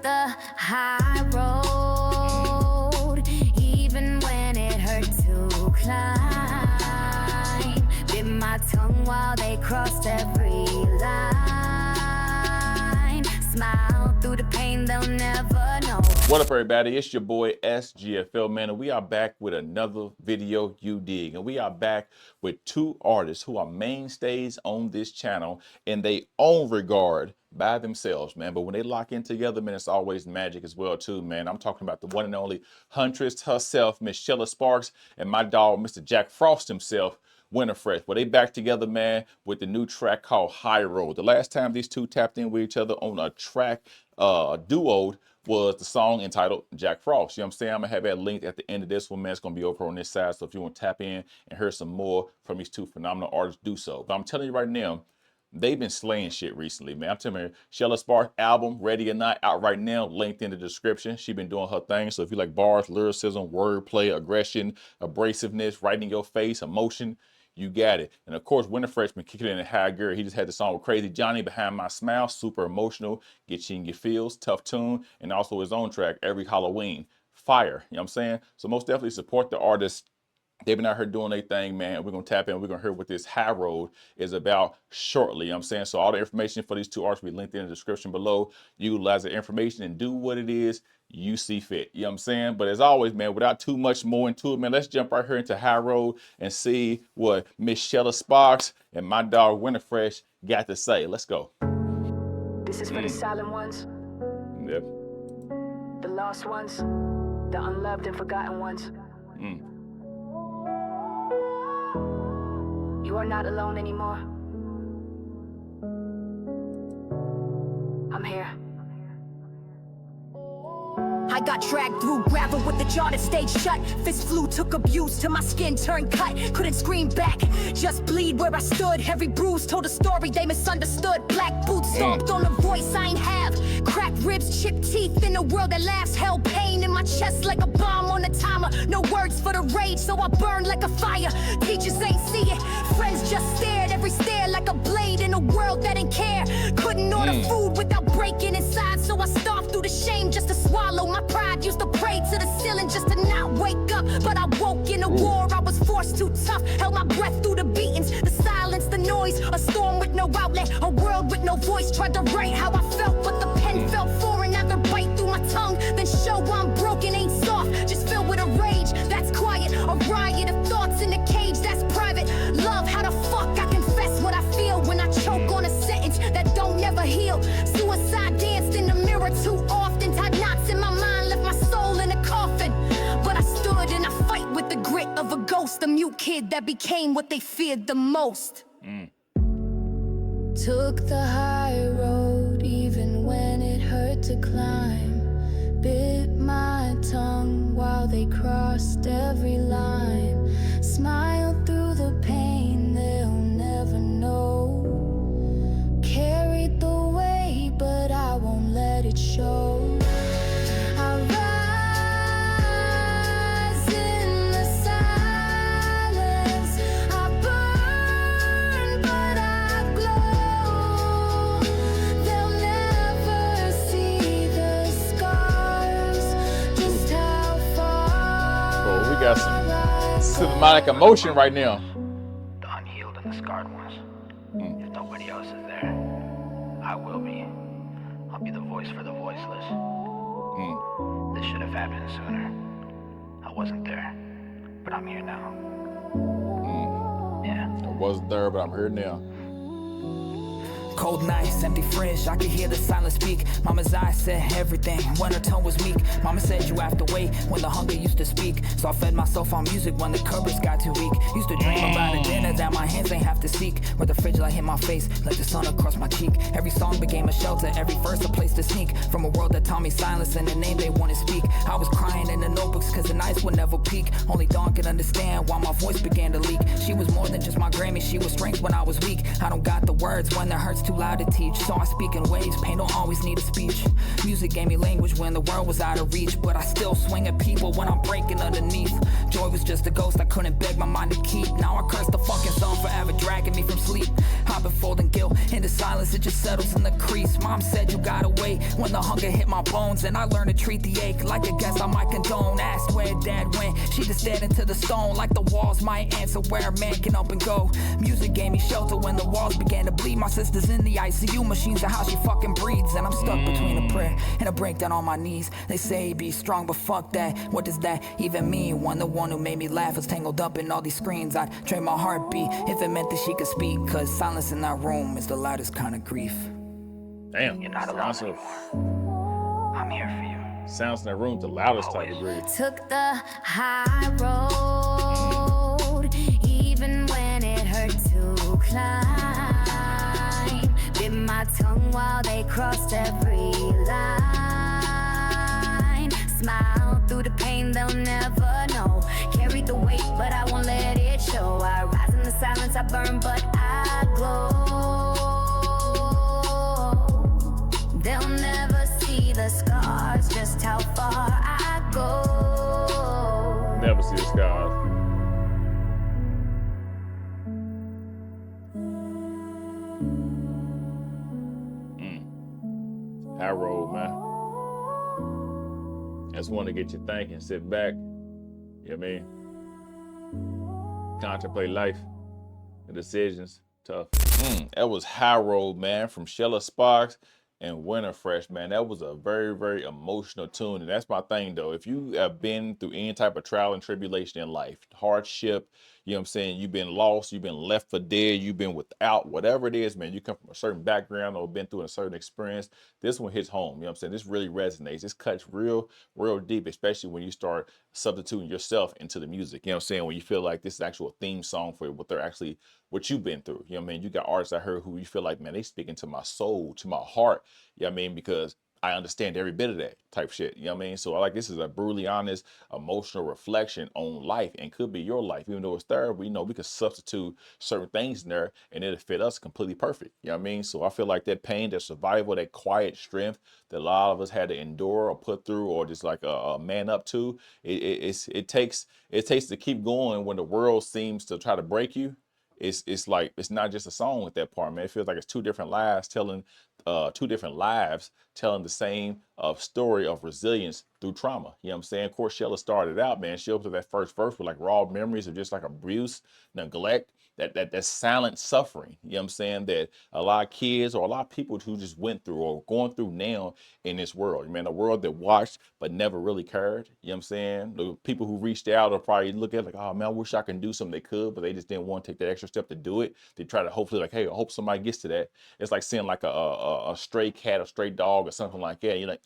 the high road, even when it hurt to climb. Bit my tongue while they crossed every line. Smile through the pain, they'll never know. What up, everybody? It's your boy SGFL, man, and we are back with another video you dig. And we are back with two artists who are mainstays on this channel in their own regard by themselves, man. But when they lock in together, man, it's always magic as well, too, man. I'm talking about the one and only Huntress herself, Miss Xhela SparX, and my dog, Mr. Jack Frost himself, Wintafresh. Well, they back together, man, with the new track called High Road. The last time these two tapped in with each other on a track duo was the song entitled Jack Frost. You know what I'm saying? I'm gonna have that linked at the end of this one, man. It's gonna be over on this side. So if you want to tap in and hear some more from these two phenomenal artists, do so. But I'm telling you right now, they've been slaying shit recently, man. I'm telling you, Xhela SparX album, Ready or Not, out right now, linked in the description. She been doing her thing. So if you like bars, lyricism, wordplay, aggression, abrasiveness, right in your face, emotion, you got it. And of course, Wintafresh been kicking it in high gear. He just had the song with Crazy Johnny, Behind My Smile, super emotional, get you in your feels, tough tune, and also his own track, Every Halloween, fire. You know what I'm saying? So most definitely support the artists. They've been out here doing their thing, man. We're going to tap in. We're going to hear what this High Road is about shortly. You know what I'm saying? So all the information for these two artists will be linked in the description below. Utilize the information and do what it is you see fit. You know what I'm saying? But as always, man, without too much more into it, man, let's jump right here into High Road and see what Miss Xhela SparX and my dog Wintafresh got to say. Let's go. This is for the silent ones. Yep. The lost ones. The unloved and forgotten ones. You are not alone anymore. I'm here. I got dragged through gravel with the jaw that stayed shut. Fist flew, took abuse till my skin turned cut. Couldn't scream back, just bleed where I stood. Every bruise told a story they misunderstood. Black boots stomped on a voice I ain't have. Cracked ribs, chipped teeth in a world that laughs. Held pain in my chest like a bomb on a timer. No words for the rage, so I burned like a fire. Teachers ain't see it, friends just stared. Every stare like a blade in a world that didn't care. Couldn't order food without breaking inside, so I starved through the shame just to swallow. My pride used to pray to the ceiling just to not wake up, but I woke in a war. I was forced too tough, held my breath through the beatings, the silence, the noise, a storm with no outlet, a world with no voice. Tried to write how I felt, but the pen felt foreign. Rather bite through my tongue than show I'm broken. Ain't soft, just filled with a rage that's quiet, a riot of thoughts in a cage that's private. Love, how the fuck I confess what I feel when I choke on a sentence that don't never heal. Suicide danced in the mirror too often, tied knots in my mind, left my soul in a coffin. But I stood and I fight with the grit of a ghost, a mute kid that became what they feared the most. Took the high road even when it hurt to climb. Bit my tongue while they crossed every line. Smiled through the pain, they'll never know. Carried the weight, but I won't let it show. I rise in the silence. I burn, but I glow. They'll never see the scars, just how far. Oh, we got some cinematic emotion right now. The unhealed and the scarred ones. If nobody else is there, I will be. I'll be the voice for the voiceless. This should have happened sooner. I wasn't there, but I'm here now. Yeah. I wasn't there, but I'm here now. Cold nights, empty fridge, I could hear the silence speak. Mama's eyes said everything when her tone was weak. Mama said you have to wait when the hunger used to speak. So I fed myself on music when the cupboards got too weak. Used to dream about a dinner that my hands ain't have to seek. Where the fridge light hit my face, let the sun across my cheek. Every song became a shelter, every verse a place to sneak. From a world that taught me silence and the name they want to speak. I was crying in the notebooks cause the nights would never peak. Only Dawn could understand why my voice began to leak. She was more than just my Grammy, she was strength when I was weak. I don't got the words when the hurt's too loud to teach. So I speak in waves, pain don't always need a speech. Music gave me language when the world was out of reach. But I still swing at people when I'm breaking underneath. Joy was just a ghost I couldn't beg my mind to keep. Now I curse the fucking sun forever dragging me from sleep. I've been folding guilt into silence, it just settles in the crease. Mom said you gotta wait when the hunger hit my bones, and I learned to treat the ache like a guest I might condone. Asked where dad went, she just stared into the stone, like the walls might answer where a man can up and go. Music gave me shelter when the walls began to bleed. My sister's in the ICU, machines are how she fucking breathes, and I'm stuck between a prayer and a breakdown on my knees. They say be strong, but fuck that, what does that even mean? When the one who made me laugh was tangled up in all these screens, I'd trade my heartbeat if it meant that she could speak, cause silence in that room is the loudest kind of grief. Damn. You're not alone anymore. I'm here for you. Sounds in that room, the loudest type of grief. Took the high road, even when it hurt to climb. Bit my tongue while they crossed every line. Smile through the pain, they'll never know. Carried the weight, but I won't let it show. I rise in the silence, I burn, but I glow. They'll never see the scars, just how far I go. Never see the scars. High road, man. That's one to get you thinking, sit back, you know what I mean? Contemplate life, the decisions, tough. That was High Road, man, from Xhela SparX and Wintafresh, man. That was a very, very emotional tune. And that's my thing, though. If you have been through any type of trial and tribulation in life, hardship, you know what I'm saying? You've been lost, you've been left for dead, you've been without, whatever it is, man. You come from a certain background or been through a certain experience. This one hits home, you know what I'm saying? This really resonates. This cuts real, real deep, especially when you start substituting yourself into the music. You know what I'm saying? When you feel like this is actual theme song for what they're actually, what you've been through. You know what I mean? You got artists I heard who you feel like, man, they speaking to my soul, to my heart. You know what I mean? Because I understand every bit of that type shit. You know what I mean? So I like, this is a brutally honest, emotional reflection on life, and could be your life. Even though it's there, we know we could substitute certain things in there and it'll fit us completely perfect. You know what I mean? So I feel like that pain, that survival, that quiet strength that a lot of us had to endure or put through or just like a man up to, it takes to keep going when the world seems to try to break you. It's like, it's not just a song at that part, man. It feels like it's two different lives telling the same story of resilience through trauma. You know what I'm saying? Of course, Xhela started out, man. She opened that first verse with like raw memories of just like abuse, neglect, that silent suffering. You know what I'm saying? That a lot of kids or a lot of people who just went through or going through now in this world. Man, a world that watched but never really cared. You know what I'm saying? The people who reached out are probably look at it like, oh man, I wish I could do something they could, but they just didn't want to take that extra step to do it. They try to hopefully like, hey, I hope somebody gets to that. It's like seeing like a stray cat, a stray dog or something like that. You're like,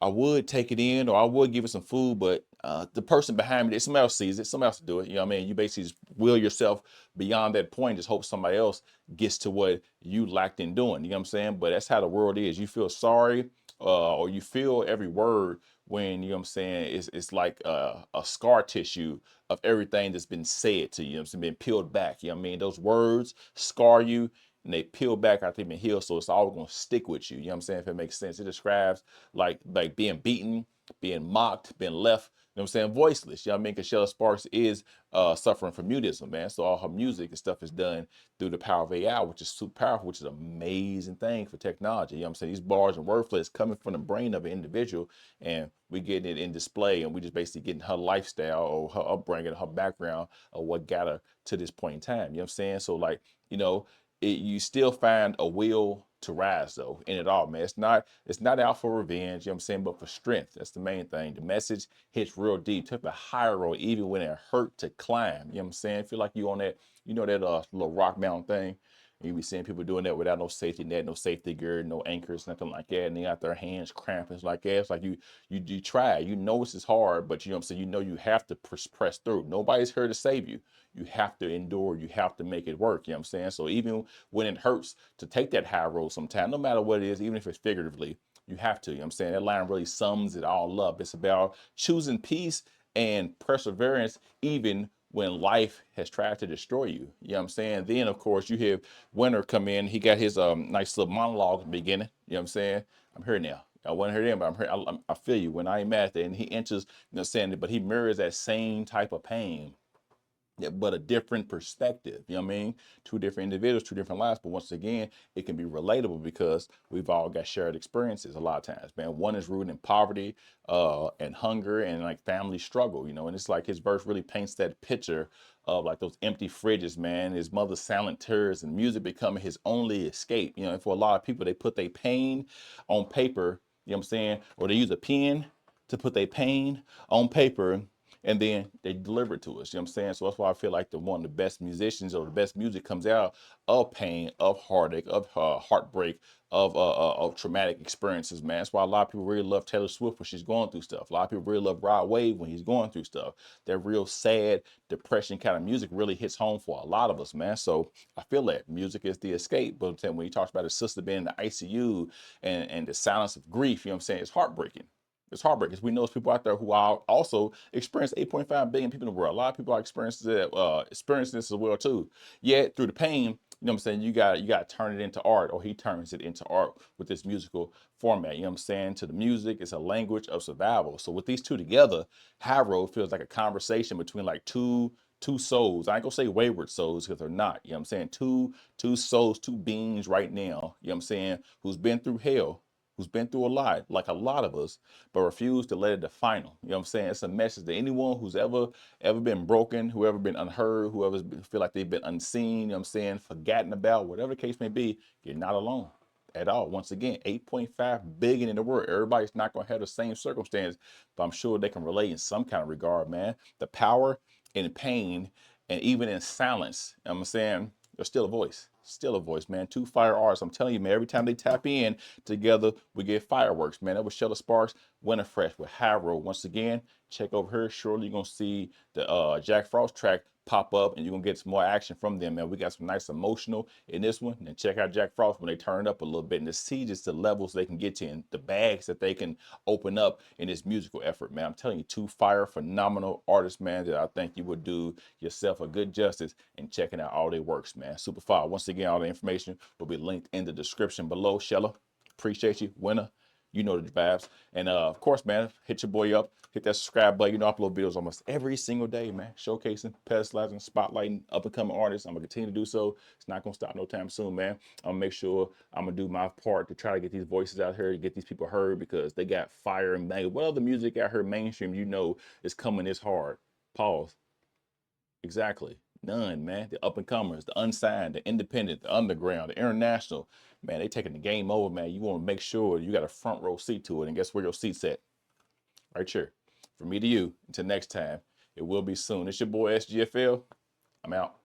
I would take it in or I would give it some food, but the person behind me, somebody else sees it, somebody else to do it. You know what I mean? You basically just will yourself beyond that point, just hope somebody else gets to what you lacked in doing. You know what I'm saying? But that's how the world is. You feel sorry or you feel every word when, you know what I'm saying, it's like a scar tissue of everything that's been said to you. You know what I'm saying? Been peeled back. You know what I mean? Those words scar you and they peel back after they've been healed, so it's all gonna stick with you. You know what I'm saying? If it makes sense. It describes like being beaten, being mocked, being left, you know what I'm saying, voiceless. You know what I mean? Because Xhela SparX is suffering from mutism, man. So all her music and stuff is done through the power of AI, which is super powerful, which is an amazing thing for technology. You know what I'm saying? These bars and wordplay is coming from the brain of an individual, and we getting it in display, and we just basically getting her lifestyle or her upbringing, her background, or what got her to this point in time. You know what I'm saying? So like, you know, you still find a will to rise though in it all, man. It's not out for revenge, you know what I'm saying, but for strength. That's the main thing. The message hits real deep. Took the higher road even when it hurt to climb. You know what I'm saying? Feel like you on that, you know, that little rock mountain thing. And you be seeing people doing that without no safety net, no safety gear, no anchors, nothing like that. And they got their hands cramping. It's like that. It's like you try. You know this is hard, but you know what I'm saying, you know you have to press through. Nobody's here to save you. You have to endure. You have to make it work. You know what I'm saying? So even when it hurts to take that high road sometime, no matter what it is, even if it's figuratively, you have to. You know what I'm saying? That line really sums it all up. It's about choosing peace and perseverance even when life has tried to destroy you. You know what I'm saying? Then, of course, you have Winter come in. He got his nice little monologue at the beginning. You know what I'm saying? I'm here now. I wasn't here then, but I'm here. I feel you when I ain't mad at that. And he enters, you know what I'm saying? But he mirrors that same type of pain Yeah, but a different perspective. You know what I mean? Two different individuals, two different lives. But once again, it can be relatable because we've all got shared experiences a lot of times, man. One is rooted in poverty, and hunger and like family struggle, you know, and it's like his verse really paints that picture of like those empty fridges, man, his mother's silent tears and music becoming his only escape. You know, and for a lot of people, they put their pain on paper, you know what I'm saying? Or they use a pen to put their pain on paper and then they deliver it to us. You know what I'm saying? So that's why I feel like the one of the best musicians or the best music comes out of pain, of heartache, of heartbreak, of traumatic experiences, man. That's why a lot of people really love Taylor Swift when she's going through stuff. A lot of people really love Rod Wave when he's going through stuff. That real sad, depression kind of music really hits home for a lot of us, man. So I feel that music is the escape. But when he talks about his sister being in the ICU and the silence of grief, you know what I'm saying? It's heartbreaking. It's heartbreaking because we know there's people out there who are also experience 8.5 billion people in the world. A lot of people are experiencing this as well too. Yet through the pain, you know what I'm saying, you got to turn it into art, or he turns it into art with this musical format. You know what I'm saying? To the music, it's a language of survival. So with these two together, High Road feels like a conversation between like two souls. I ain't gonna say wayward souls because they're not. You know what I'm saying? Two souls, two beings right now. You know what I'm saying? Who's been through hell, who's been through a lot, like a lot of us, but refuse to let it define them. You know what I'm saying? It's a message to anyone who's ever been broken, whoever been unheard, whoever's feel like they've been unseen, you know what I'm saying, forgotten about, whatever the case may be, you're not alone at all. Once again, 8.5 billion in the world. Everybody's not going to have the same circumstance, but I'm sure they can relate in some kind of regard, man. The power in pain and even in silence, you know what I'm saying, there's still a voice. Still a voice, man. Two fire artists. I'm telling you, man, every time they tap in together, we get fireworks, man. That was Xhela SparX, Wintafresh with High Road. Once again, check over here. Surely you're going to see the Jack Frost track pop up and you're going to get some more action from them, man. We got some nice emotional in this one. And check out Jack Frost when they turn it up a little bit and to see just the levels they can get to and the bags that they can open up in this musical effort, man. I'm telling you, two fire, phenomenal artists, man, that I think you would do yourself a good justice in checking out all their works, man. Super fire. Once again, all the information will be linked in the description below. Xhela, appreciate you. Winner, you know the vibes. And of course, man, hit your boy up. Hit that subscribe button. You know, I upload videos almost every single day, man. Showcasing, pedestalizing, spotlighting up-and-coming artists. I'm going to continue to do so. It's not going to stop no time soon, man. I'm going to make sure I'm going to do my part to try to get these voices out here, to get these people heard because they got fire and bang. What other music out here mainstream you know is coming this hard? Pause. Exactly. None, man. The up-and-comers, the unsigned, the independent, the underground, the international. Man, they taking the game over, man. You want to make sure you got a front row seat to it. And guess where your seat's at? Right here. From me to you, until next time, it will be soon. It's your boy SGFL. I'm out.